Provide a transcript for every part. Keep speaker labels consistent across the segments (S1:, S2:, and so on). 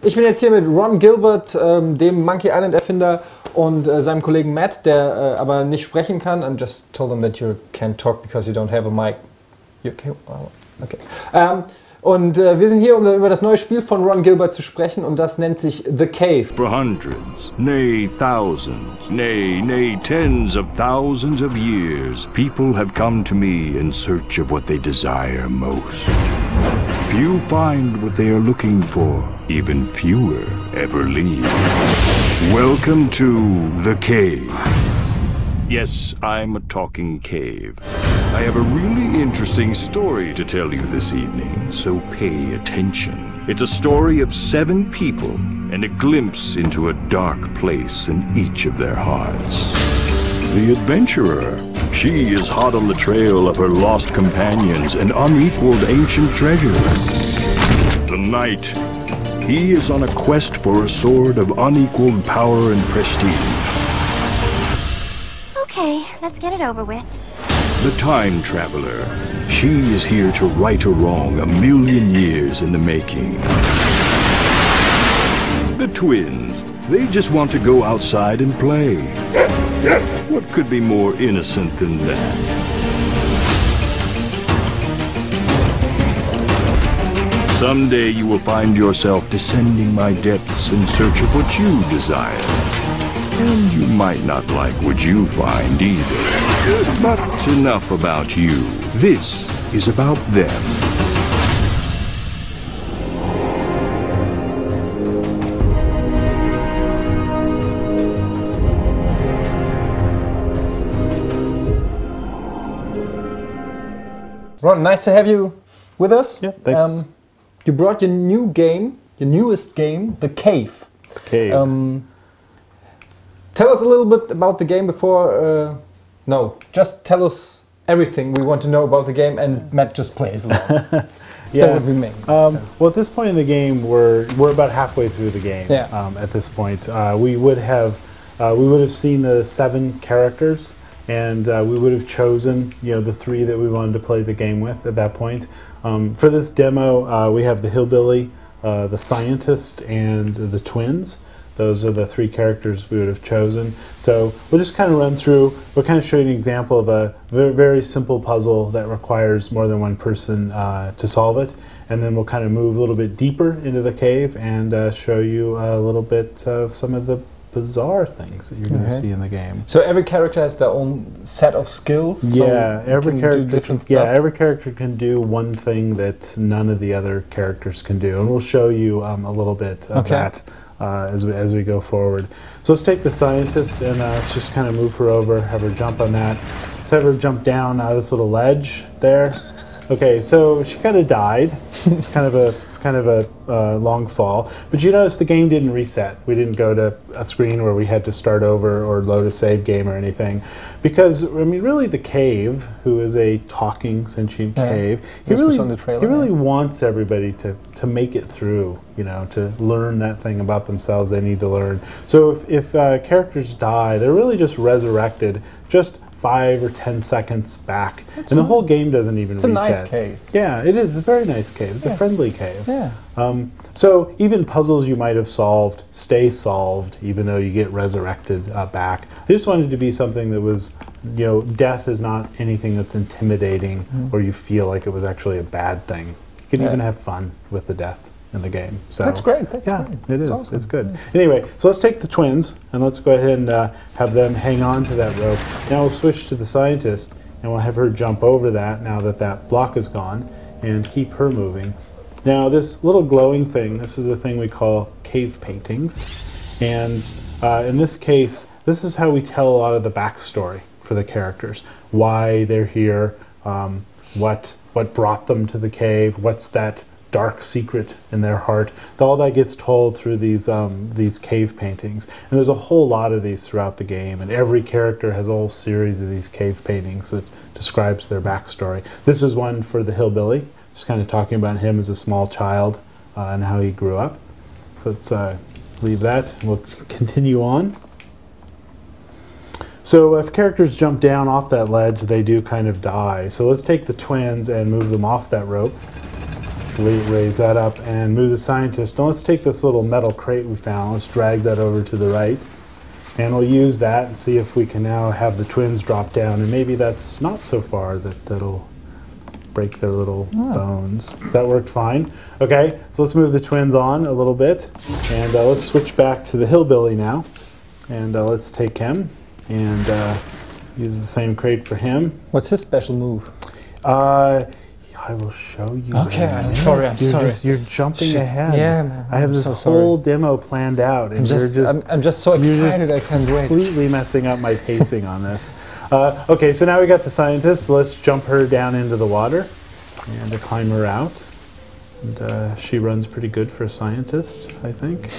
S1: Ich bin jetzt hier mit Ron Gilbert, dem Monkey Island Erfinder, und seinem Kollegen Matt, der aber nicht sprechen kann. And just told him that you can't talk because you don't have a mic. You okay? Oh, okay. Und wir sind hier, um über das neue Spiel von Ron Gilbert zu sprechen, und das nennt sich The Cave.
S2: For hundreds, nay thousands, nay tens of thousands of years, people have come to me in search of what they desire most. Few find what they are looking for, even fewer ever leave. Welcome to The Cave. Yes, I'm a talking cave. I have a really interesting story to tell you this evening, so pay attention. It's a story of 7 people and a glimpse into a dark place in each of their hearts. The adventurer. She is hot on the trail of her lost companions and unequaled ancient treasure. The knight. He is on a quest for a sword of unequaled power and prestige.
S3: Okay, let's get it over with.
S2: The time traveler. She is here to right a wrong 1,000,000 years in the making. The twins. They just want to go outside and play. What could be more innocent than that? Someday you will find yourself descending my depths in search of what you desire. And you might not like what you find either. But enough about you. This is about them.
S1: Ron, nice to have you with us.
S4: Yeah, thanks.
S1: You brought your new game, your newest game, The Cave.
S4: The Cave.
S1: Tell us a little bit about the game before... no, just tell us everything we want to know about the game, and Matt just plays along.
S4: Yeah.
S1: That would be making sense.
S4: Well, at this point in the game, we're about halfway through the game.
S1: Yeah.
S4: At this point, we would have seen the 7 characters, and we would have chosen, the 3 that we wanted to play the game with at that point. For this demo, we have the hillbilly, the scientist, and the twins. Those are the 3 characters we would have chosen. So we'll just kind of run through. We'll kind of show you an example of a very, very simple puzzle that requires more than one person to solve it. And then we'll kind of move a little bit deeper into the cave and show you a little bit of some of the bizarre things that you're going to see in the game.
S1: So every character has their own set of skills?
S4: Yeah,
S1: so
S4: every character can do one thing that none of the other characters can do. And we'll show you a little bit of that as we go forward. So let's take the scientist and let's just kind of move her over, have her jump on that. Let's have her jump down this little ledge there. Okay, so she kind of died. It's kind of a long fall. But you notice the game didn't reset. We didn't go to a screen where we had to start over or load a save game or anything. Because, I mean, really the cave, who is a talking, sentient cave, he really wants everybody to make it through, to learn that thing about themselves they need to learn. So if characters die, they're really just resurrected, just 5 or 10 seconds back, and the whole game doesn't even reset.
S1: It's a nice cave.
S4: Yeah, it is a very nice cave. It's a friendly cave.
S1: Yeah.
S4: So even puzzles you might have solved stay solved, even though you get resurrected back. I just wanted it to be something that was, death is not anything that's intimidating or you feel like it was actually a bad thing. You can even have fun with the death in the game. So
S1: that's great.
S4: It is. Awesome. It's good. Anyway, so let's take the twins and let's go ahead and have them hang on to that rope. Now we'll switch to the scientist and we'll have her jump over that now that that block is gone and keep her moving. Now this little glowing thing, this is a thing we call cave paintings. And in this case, this is how we tell a lot of the backstory for the characters. Why they're here, what brought them to the cave, what's that dark secret in their heart. All that gets told through these cave paintings. And there's a whole lot of these throughout the game, and every character has a whole series of these cave paintings that describes their backstory. This is one for the hillbilly, just kind of talking about him as a small child and how he grew up. So let's leave that, and we'll continue on. So if characters jump down off that ledge, they do kind of die. So let's take the twins and move them off that rope. raise that up and move the scientist. Now let's take this little metal crate we found. Let's drag that over to the right. And we'll use that and see if we can now have the twins drop down. And maybe that's not so far that'll break their little bones. That worked fine. Okay, so let's move the twins on a little bit. And let's switch back to the hillbilly now. And let's take him and use the same crate for him.
S1: What's his special move?
S4: I will show you.
S1: Okay, I'm sorry.
S4: You're jumping ahead.
S1: Yeah, man.
S4: I have this whole demo planned out, and
S1: I'm just so excited. I can't wait.
S4: Completely messing up my pacing on this. Okay, so now we got the scientist. So let's jump her down into the water and climb her out. And she runs pretty good for a scientist, I think.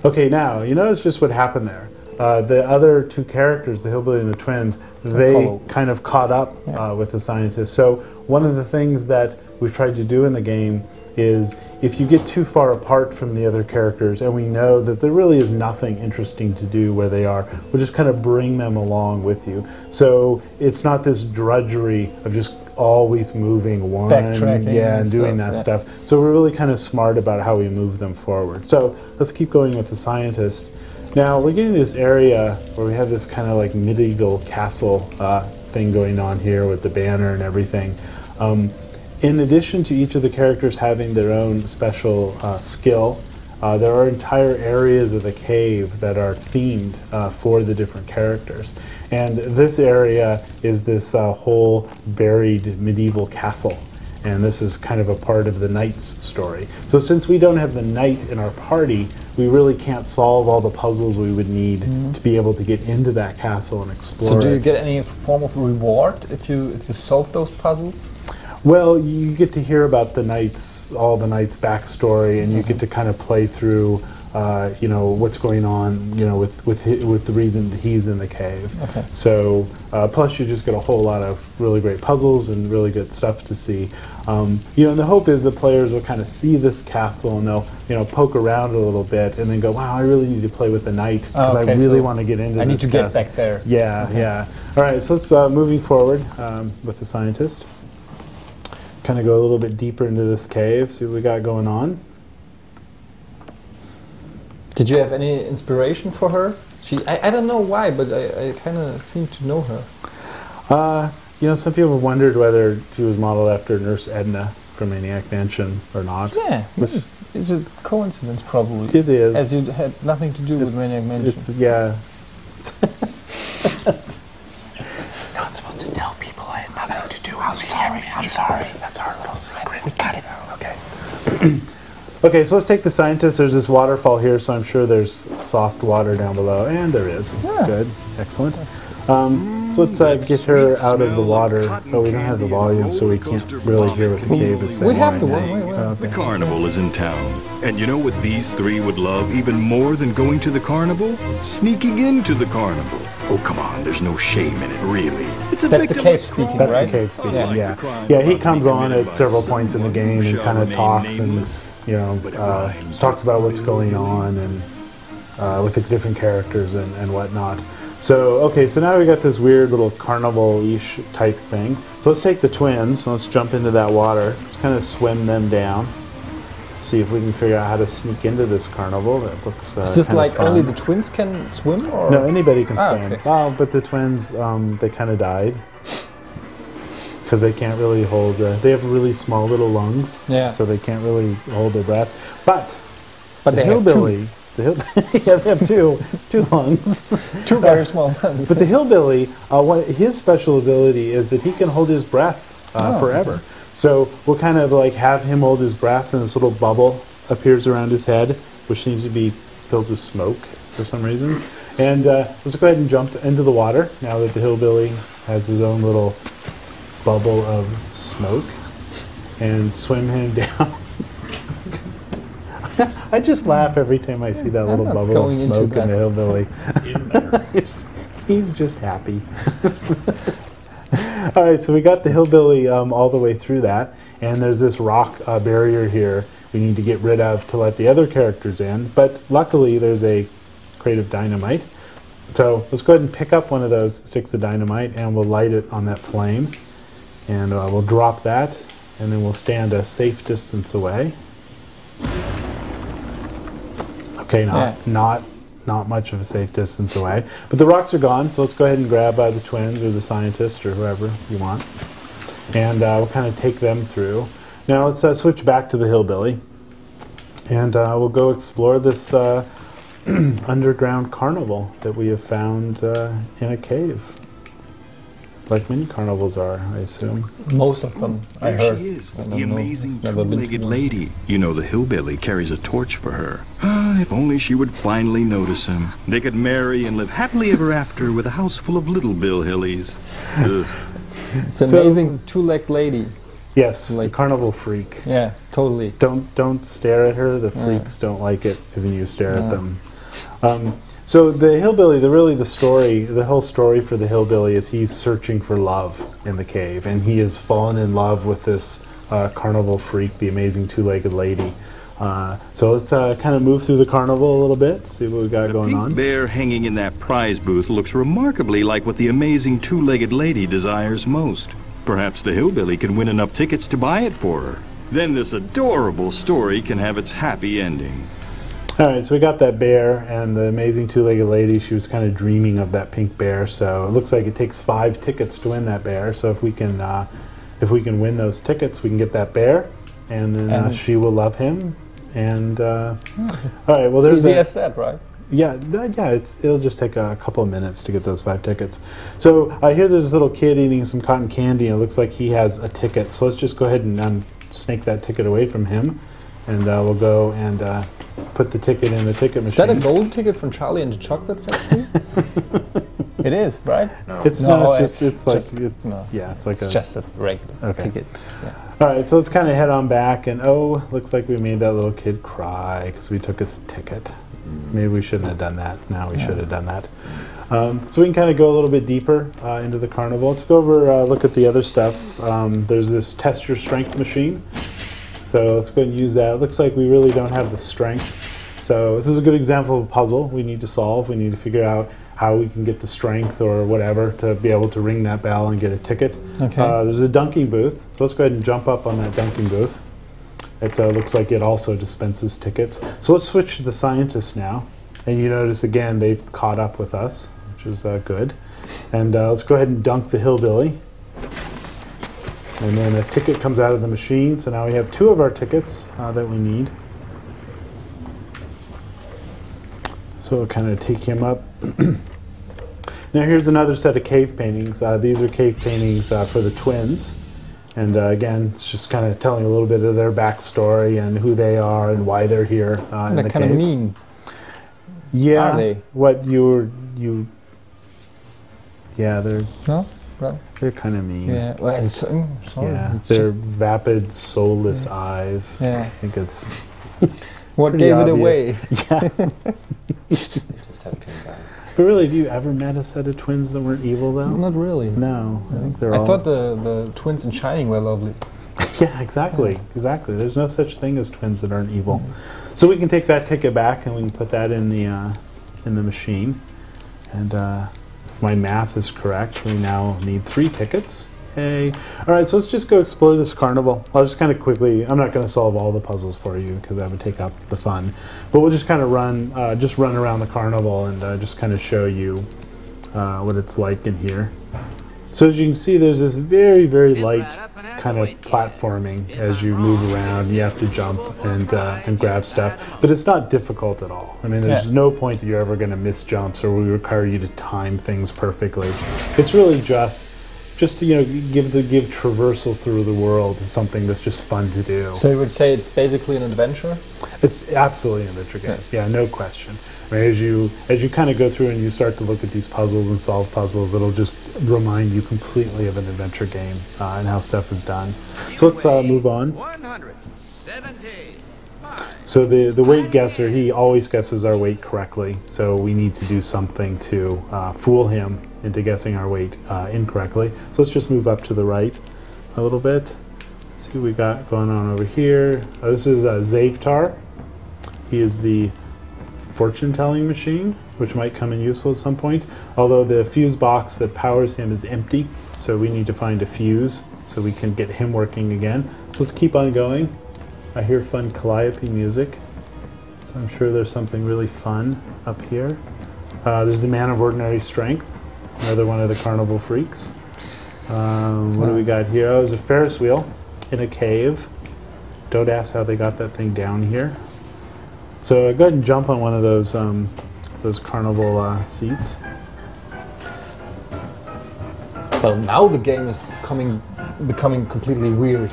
S4: Okay, now you notice just what happened there. The other two characters, the hillbilly and the twins, they kind of caught up with the scientist. So one of the things that we've tried to do in the game is if you get too far apart from the other characters and we know that there really is nothing interesting to do where they are, we'll just kind of bring them along with you. So it's not this drudgery of just always moving one, and doing that stuff. So we're really kind of smart about how we move them forward. So let's keep going with the scientist. Now we're getting this area where we have this kind of like medieval castle thing going on here with the banner and everything. In addition to each of the characters having their own special skill, there are entire areas of the cave that are themed for the different characters. And this area is this whole buried medieval castle. And this is kind of a part of the knight's story. So since we don't have the knight in our party, we really can't solve all the puzzles we would need to be able to get into that castle and explore.
S1: So do you get any form of reward if you solve those puzzles?
S4: Well, you get to hear about the knight's, all the knight's backstory, and you get to kind of play through, you know, what's going on, you know, with the reason that he's in the cave. Okay. So plus you just get a whole lot of really great puzzles and really good stuff to see. You know, and the hope is that players will kind of see this castle and they'll, you know, poke around a little bit and then go, wow, I really need to play with the knight because I really want to get into this.
S1: I need to get back there.
S4: Yeah, yeah. All right, so let's moving forward with the scientist. Kind of go a little bit deeper into this cave, see what we got going on.
S1: Did you have any inspiration for her? I don't know why, but I kind of seem to know her.
S4: You know, some people have wondered whether she was modeled after Nurse Edna from Maniac Mansion or not.
S1: Yeah, it's a coincidence probably.
S4: It is.
S1: As it had nothing to do with Maniac Mansion.
S4: Yeah.
S5: Not supposed to tell people I had nothing to do with I'm sorry. That's our little secret. We got it.
S4: Okay. Okay, so let's take the scientist. There's this waterfall here, so I'm sure there's soft water down below. And there is. Yeah. Good. Excellent. So let's get her out of the water. Oh, we don't have the volume, so we can't really hear what the cave is saying.
S1: We have the one.
S2: The carnival is in town. And you know what these three would love even more than going to the carnival? Sneaking into the carnival. Oh, come on, there's no shame in it, really. It's a
S1: That's the cave speaking,
S4: That's
S1: right?
S4: the cave speaking, yeah. Yeah, he comes on at several points in the game and kind of talks and, you know, talks about what's going on and with the different characters and whatnot. So, okay, so now we got this weird little carnival-ish type thing. So let's take the twins, and let's jump into that water. Let's kind of swim them down. Let's see if we can figure out how to sneak into this carnival. That looks
S1: Is this like only the twins can swim? Or?
S4: No, anybody can swim.
S1: Okay.
S4: Oh, but the twins, they kind of died. Because they can't really hold, they have really small little lungs. Yeah. So they can't really hold their breath. But the hillbilly... yeah, they have two lungs.
S1: Two very small lungs.
S4: But the hillbilly, his special ability is that he can hold his breath forever. Okay. So we'll kind of like have him hold his breath and this little bubble appears around his head, which needs to be filled with smoke for some reason. And let's go ahead and jump into the water now that the hillbilly has his own little bubble of smoke and swim him down. I just laugh every time I see that little bubble of smoke in the hillbilly. He's just happy. All right, so we got the hillbilly all the way through that, and there's this rock barrier here we need to get rid of to let the other characters in, but luckily there's a crate of dynamite. So let's go ahead and pick up one of those sticks of dynamite, and we'll light it on that flame, and we'll drop that and then we'll stand a safe distance away. Okay, not much of a safe distance away. But the rocks are gone, so let's go ahead and grab the twins or the scientist or whoever you want. And we'll kind of take them through. Now let's switch back to the hillbilly. And we'll go explore this underground carnival that we have found in a cave. Like many carnivals are, I assume.
S1: Most of them, I
S2: There
S1: heard.
S2: she is,
S1: I don't
S2: the
S1: know.
S2: amazing
S1: Never been to
S2: two-legged
S1: one.
S2: lady. You know, the hillbilly carries a torch for her. Ah, if only she would finally notice him. They could marry and live happily ever after with a house full of little Bill Hillies. Ugh.
S1: It's an
S4: So-
S1: amazing two-legged lady.
S4: Yes,
S1: Like-
S4: the carnival freak.
S1: Yeah, totally.
S4: Don't stare at her. The freaks don't like it when you stare at them. So the hillbilly, the whole story for the hillbilly is he's searching for love in the cave, and he has fallen in love with this carnival freak, the amazing two-legged lady. So let's kind of move through the carnival a little bit, see what we got going
S2: Pink
S4: on.
S2: bear hanging in that prize booth looks remarkably like what the amazing two-legged lady desires most. Perhaps the hillbilly can win enough tickets to buy it for her. Then this adorable story can have its happy ending.
S4: All right, so we got that bear and the amazing two-legged lady. She was kind of dreaming of that pink bear, so it looks like it takes 5 tickets to win that bear. So if we can win those tickets, we can get that bear, and then she will love him. And all right, well, there's
S1: easy as that, right?
S4: yeah, it'll just take a couple of minutes to get those 5 tickets. So I hear there's this little kid eating some cotton candy, and it looks like he has a ticket. So let's just go ahead and snake that ticket away from him, and we'll go and put the ticket in the ticket machine.
S1: Is that a gold ticket from Charlie and the Chocolate Factory? It is, right?
S4: It's
S1: No,
S4: no,
S1: it's
S4: it's like
S1: just- no.
S4: yeah, it's like
S1: It's
S4: a
S1: just a regular ticket. Yeah.
S4: All right, so let's kind of head on back, and looks like we made that little kid cry because we took his ticket. Maybe we shouldn't have done that. Now we should have done that. So we can kind of go a little bit deeper into the carnival. Let's go over, look at the other stuff. There's this test your strength machine. So let's go ahead and use that. It looks like we really don't have the strength. So this is a good example of a puzzle we need to solve. We need to figure out how we can get the strength or whatever to be able to ring that bell and get a ticket.
S1: Okay.
S4: There's a dunking booth. So let's go ahead and jump up on that dunking booth. It looks like it also dispenses tickets. So let's switch to the scientists now. And you notice again they've caught up with us, which is good. And let's go ahead and dunk the hillbilly. And then a ticket comes out of the machine. So now we have 2 of our tickets that we need. So we'll kind of take him up. Now here's another set of cave paintings. These are cave paintings for the twins. And again, it's just kind of telling a little bit of their backstory and who they are and why they're here in the
S1: They're kind of
S4: cave.
S1: mean.
S4: Yeah.
S1: Are they?
S4: What yeah,
S1: No? Well,
S4: they're kind of mean.
S1: yeah. Well, it's, sorry.
S4: Yeah,
S1: It's
S4: their
S1: just-
S4: vapid, soulless eyes.
S1: Yeah.
S4: I think it's
S1: what
S4: pretty
S1: gave it
S4: obvious.
S1: away?
S4: But really, have you ever met a set of twins that weren't evil, though?
S1: Not really.
S4: No, I think they're
S1: I
S4: all...
S1: thought the twins in Shining were lovely.
S4: Yeah, exactly. There's no such thing as twins that aren't evil. So we can take that ticket back and we can put that in the machine. And if my math is correct, we now need 3 tickets. Hey. All right, so let's just go explore this carnival. I'll just kind of quickly, I'm not going to solve all the puzzles for you because that would take up the fun. But we'll just kind of run around the carnival and just kind of show you what it's like in here. So as you can see, there's this very, very light kind of platforming as you move around. You have to jump and grab stuff, but it's not difficult at all. I mean, there's no point that you're ever going to miss jumps or we require you to time things perfectly. It's really just to give traversal through the world something that's just fun to do.
S1: So you would say it's basically an adventure?
S4: It's absolutely an adventure game. Yeah, no question. I mean, as you kind of go through and you start to look at these puzzles and solve puzzles, it'll just remind you completely of an adventure game and how stuff is done. So let's move on.
S6: 170.
S4: So the weight guesser, he always guesses our weight correctly. So we need to do something to fool him into guessing our weight incorrectly. So let's just move up to the right a little bit. Let's see what we got going on over here. This is Zavtar. He is the fortune-telling machine, which might come in useful at some point. Although the fuse box that powers him is empty, so we need to find a fuse so we can get him working again. So let's keep on going. I hear fun calliope music, so I'm sure there's something really fun up here. There's the man of ordinary strength, another one of the carnival freaks. What do we got here? Oh, there's a Ferris wheel in a cave. Don't ask how they got that thing down here. So go ahead and jump on one of those carnival seats.
S1: Well, now the game is becoming completely weird.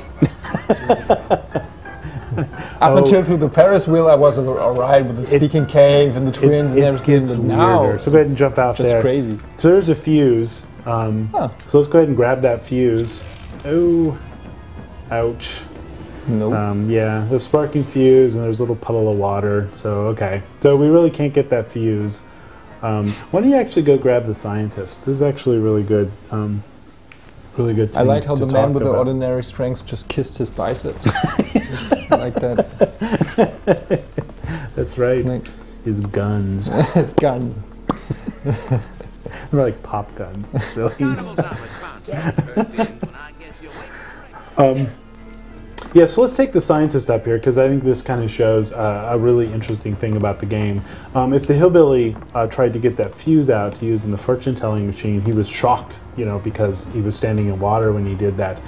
S1: Up until to the Ferris wheel, I was alright with the speaking cave and the twins and everything.
S4: It gets
S1: but now
S4: weirder. So go ahead and jump out
S1: just
S4: there.
S1: Crazy.
S4: So there's a fuse. So let's go ahead and grab that fuse. Oh, ouch.
S1: Nope.
S4: Yeah, the sparking fuse, and there's a little puddle of water. So okay, so we really can't get that fuse. Why don't you actually go grab the scientist? This is actually really good. Really good.
S1: I like how
S4: to
S1: the man with the
S4: talk about.
S1: ordinary strength just kissed his biceps. I like that.
S4: That's right.
S1: Like,
S4: His guns.
S1: his guns.
S4: They're like pop guns. Really.
S6: Carnival's not responsible for feelings when I guess you're waiting.
S4: Yeah, so let's take the scientist up here because I think this kind of shows a really interesting thing about the game. If the hillbilly tried to get that fuse out to use in the fortune-telling machine, he was shocked, because he was standing in water when he did that.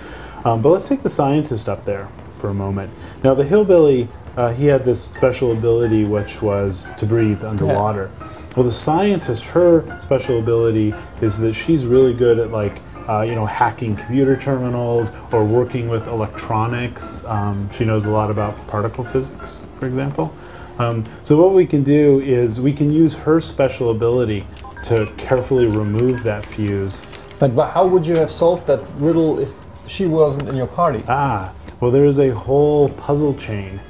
S4: But let's take the scientist up there for a moment. Now, the hillbilly, he had this special ability, which was to breathe underwater. Yeah. Well, the scientist, her special ability is that she's really good at hacking computer terminals or working with electronics. She knows a lot about particle physics, for example. So what we can do is we can use her special ability to carefully remove that fuse.
S1: But how would you have solved that riddle if she wasn't in your party?
S4: Well, there is a whole puzzle chain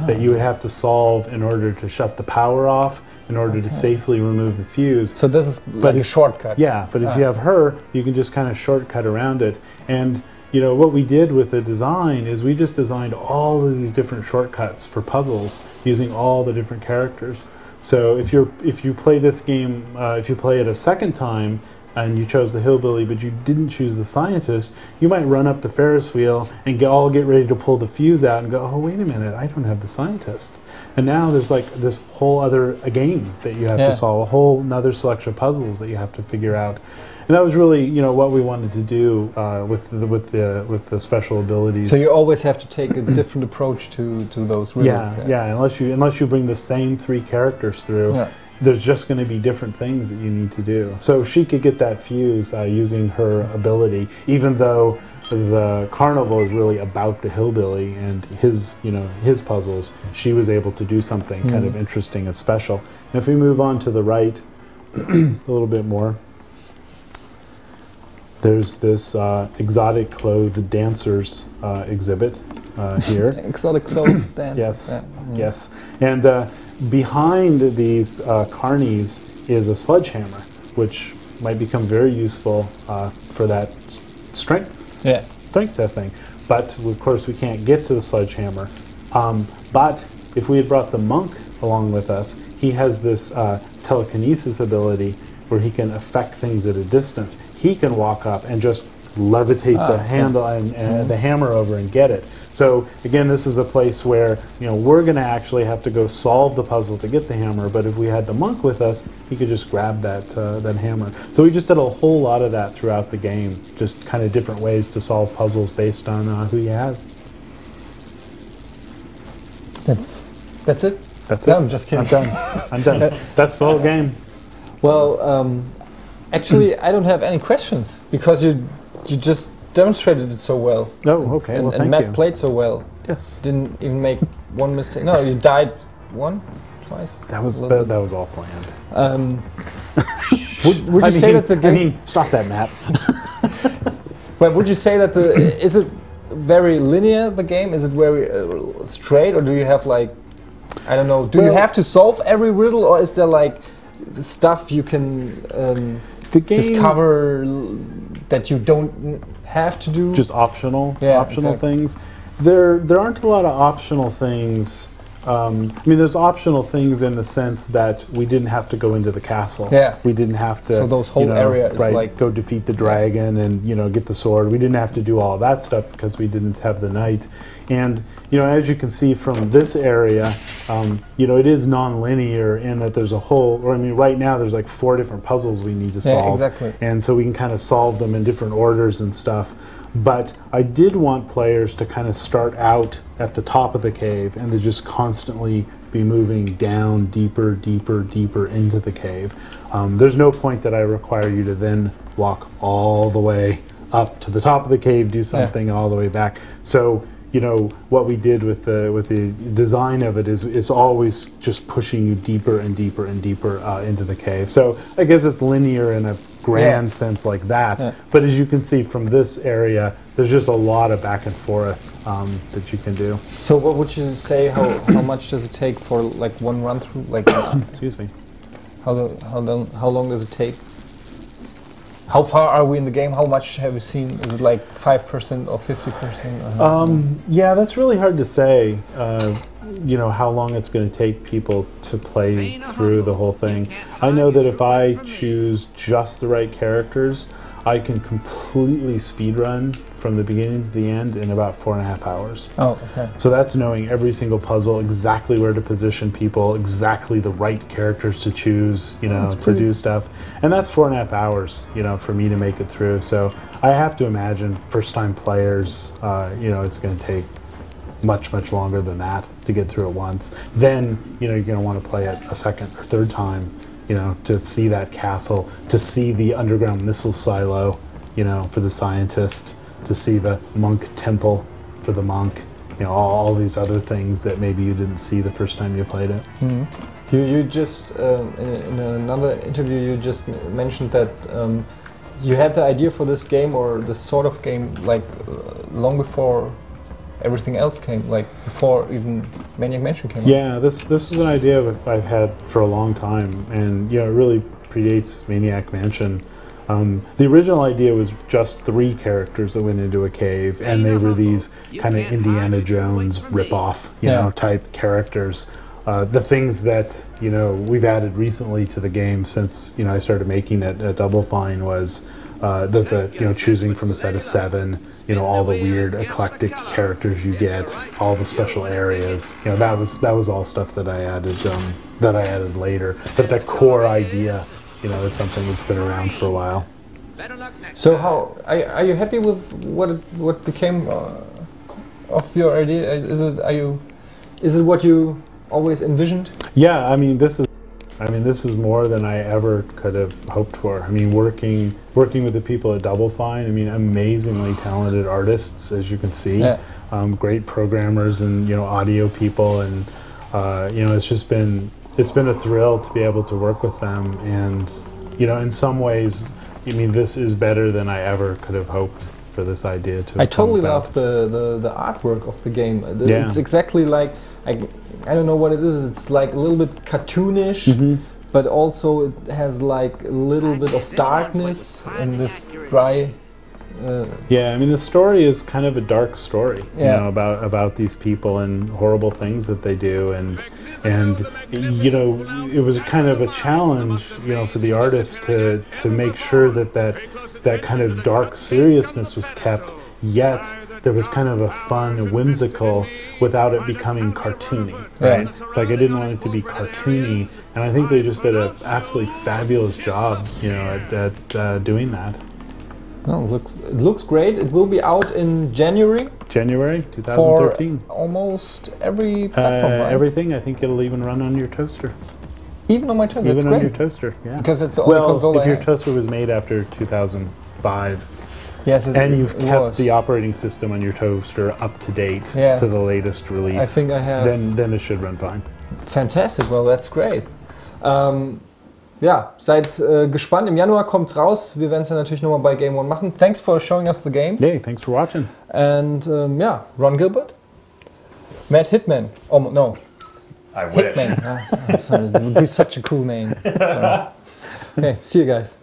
S4: that you would have to solve in order to shut the power off, in order to safely remove the fuse.
S1: So this is like a shortcut.
S4: Yeah, but if you have her, you can just kind of shortcut around it. And what we did with the design is we just designed all of these different shortcuts for puzzles using all the different characters. So if you play this game, if you play it a second time and you chose the hillbilly but you didn't choose the scientist, you might run up the Ferris wheel and get ready to pull the fuse out and go, oh, wait a minute, I don't have the scientist. And now there's like this whole other game that you have to solve, a whole another selection of puzzles that you have to figure out. And that was really, what we wanted to do with the special abilities.
S1: So you always have to take a different approach to those riddles.
S4: Yeah. Unless you bring the same three characters through. Yeah. There's just going to be different things that you need to do. So she could get that fuse using her ability, even though the carnival is really about the hillbilly and his puzzles. She was able to do something kind of interesting and special. And if we move on to the right a little bit more, there's this exotic clothed dancers exhibit here.
S1: Exotic clothed dancers.
S4: Yes, yes. And behind these carnies is a sledgehammer, which might become very useful for that strength testing. But of course we can't get to the sledgehammer. But if we had brought the monk along with us, he has this telekinesis ability where he can affect things at a distance. He can walk up and just levitate the handle and the hammer over and get it. So again, this is a place where we're going to actually have to go solve the puzzle to get the hammer. But if we had the monk with us, he could just grab that hammer. So we just did a whole lot of that throughout the game, just kind of different ways to solve puzzles based on who you have.
S1: That's it.
S4: That's
S1: No,
S4: it.
S1: I'm just kidding.
S4: I'm done. That's the whole game.
S1: Well, actually, I don't have any questions because you just demonstrated it so well.
S4: Oh, okay.
S1: And,
S4: Well, thank
S1: and Matt
S4: you.
S1: played so well.
S4: Yes.
S1: Didn't even make one mistake. No, you died twice.
S4: That was all planned.
S1: Would you say that the game?
S4: I mean, stop that, Matt.
S1: Well, would you say that is it very linear? The game is it very straight, or do you have like, I don't know, do you have to solve every riddle, or is there like the stuff you can discover that you don't have to do?
S4: Just optional
S1: Yeah,
S4: optional
S1: exactly.
S4: things. There aren't a lot of optional things I mean, there's optional things in the sense that we didn't have to go into the castle.
S1: Yeah.
S4: We didn't have to.
S1: So those whole area is like
S4: go defeat the dragon and get the sword. We didn't have to do all of that stuff because we didn't have the knight. And as you can see from this area, it is non-linear in that there's a whole. Or I mean, right now there's like 4 different puzzles we need to solve.
S1: Yeah, exactly.
S4: And so we can kind of solve them in different orders and stuff. But I did want players to kind of start out at the top of the cave and to just constantly be moving down deeper, deeper, deeper into the cave. There's no point that I require you to then walk all the way up to the top of the cave, do something, and all the way back. So, what we did with the design of it is it's always just pushing you deeper and deeper and deeper into the cave. So I guess it's linear in a grand sense like that. Yeah. But as you can see from this area, there's just a lot of back and forth that you can do.
S1: So what would you say? How much does it take for like one run through? Like,
S4: excuse me.
S1: How long does it take? How far are we in the game? How much have we seen? Is it like 5% or 50%?
S4: Yeah, that's really hard to say. How long it's going to take people to play through the whole thing. I know that if I choose just the right characters, I can completely speedrun from the beginning to the end in about 4.5 hours.
S1: Oh, okay.
S4: So that's knowing every single puzzle, exactly where to position people, exactly the right characters to choose, to do stuff. And that's 4.5 hours, for me to make it through. So I have to imagine first-time players, it's going to take much, much longer than that to get through it once. Then, you're going to want to play it a second or third time, to see that castle, to see the underground missile silo, for the scientist, to see the monk temple for the monk, all these other things that maybe you didn't see the first time you played it.
S1: Mm-hmm. You just, in another interview, you just mentioned that you had the idea for this game or this sort of game like long before everything else came, like before even Maniac Mansion came out.
S4: Yeah, this was an idea I've had for a long time, and it really predates Maniac Mansion. The original idea was just 3 characters that went into a cave, and they were these kind of Indiana Jones rip-off, type characters. The things that we've added recently to the game since I started making it at Double Fine was the choosing from a set of 7, all the weird eclectic characters you get, all the special areas. That was all stuff that I added later. But the core idea, is something that's been around for a while.
S1: So how are you happy with what became of your idea? Is it what you always envisioned?
S4: Yeah, I mean this is more than I ever could have hoped for. I mean, working with the people at Double Fine, amazingly talented artists, as you can see. Yeah. Great programmers and audio people, and it's been a thrill to be able to work with them. And in some ways, this is better than I ever could have hoped for this idea to.
S1: I totally love the artwork of the game. It's exactly like I don't know what it is. It's like a little bit cartoonish, but also it has like a little bit of darkness in this dry.
S4: The story is kind of a dark story, about these people and horrible things that they do, and it was kind of a challenge, for the artist to make sure that kind of dark seriousness was kept, yet there was kind of a fun, whimsical, without it becoming cartoony. Right? It's like I didn't want it to be cartoony, and I think they just did an absolutely fabulous job, at doing that.
S1: Oh, it looks great. It will be out in January.
S4: January 2013.
S1: For almost every platform, right?
S4: Everything. I think it'll even run on your toaster.
S1: Even on my toaster.
S4: Even
S1: that's
S4: on
S1: great.
S4: Your toaster, yeah.
S1: Because it's the only console
S4: if your toaster was made after 2005.
S1: Yes,
S4: and you've kept the operating system on your toaster up to date to the latest release.
S1: I think I have.
S4: Then it should run fine.
S1: Fantastic. Well, that's great. Seid gespannt. Im Januar kommt's raus. Wir werden es dann natürlich nochmal bei Game One machen. Thanks for showing us the game.
S4: Hey, thanks for watching.
S1: And Ron Gilbert, Matt Hitman. Oh no,
S7: I wish.
S1: Hitman. I'm sorry, it would be such a cool name. So, okay, see you guys.